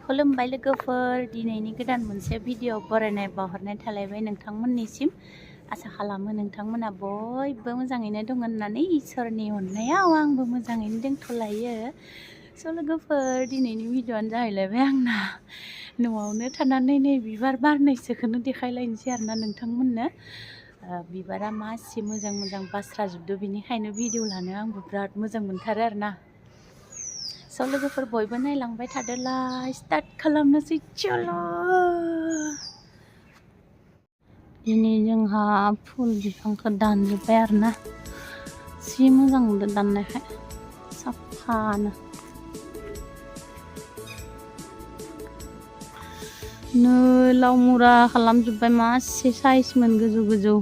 खुलुमबाय लोगोफोर दिनैनि गोदान मोनसे भिडिअ बरायनाय बावहरनाय थालायबाय नोंथांमोननिसिम आसा खालामो नोंथांमोना बयबो मोजाङैनो दङ होननानै इसोरनि अननायाव आंबो मोजाङैनो दंथ'लायो स' लोगोफोर दिनैनि भिडिअआनो जाहैलायबाय आंना न'आवनो थानानै नै बिबार बारनायसोखौनो देखायलायनोसै आरोना नोंथांमोननो बिबारा मासि मोजां मोजां बारस्राजोबदो बेनिखायनो भिडिअ लानो आंबो बिराद मोजां मोनथारो आरोना स' लोगोफोर बयबो नायलांबाय थादोलाय स्टार्ट खालामनोसै चलो दिनै जोंहा फुल बिफांखौ दानजोब्बाय आरोना जि मोजां मोनदों दाननायखाय साफानो नै लाव मुरा खालामजोब्बाय मासे साइजमोन गोजौ गोजौ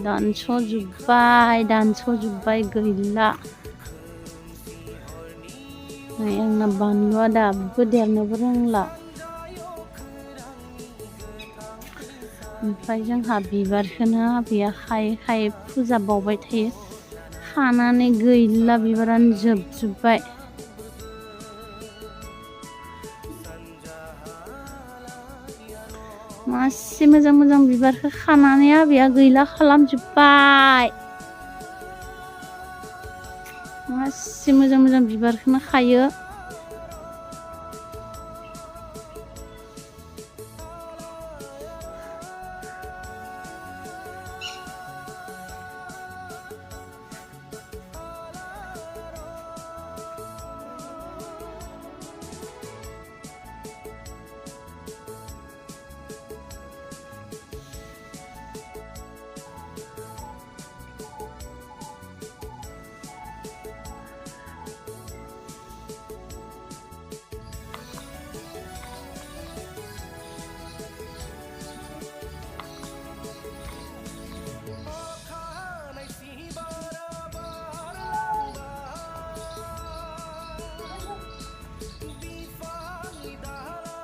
दानस'जोब्बाय गैला नै आंना बानलुआ दाबो देरनोबो रोंला ओमफ्राय जोंहा बिबारखौनो आबैया खायै खायै फुजा बावबाय थायो खानानै गैला बिबारानो जोबजोब्बाय मासे मोजां मोजां बिबारखौ खानानै आबैया गैला खालामजोब्बाय मासे मोजां मोजां बिबारखौनो खायो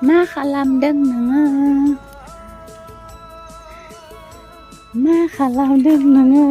मा खालामदों नोङो मा खालामदों नोङो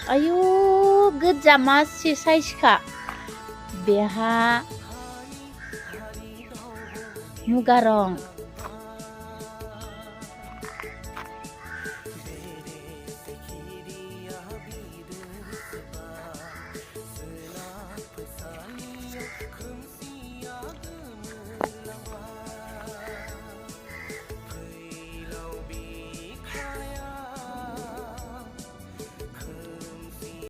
आयु गोजा मासे साइजखा बेहा मुगा रं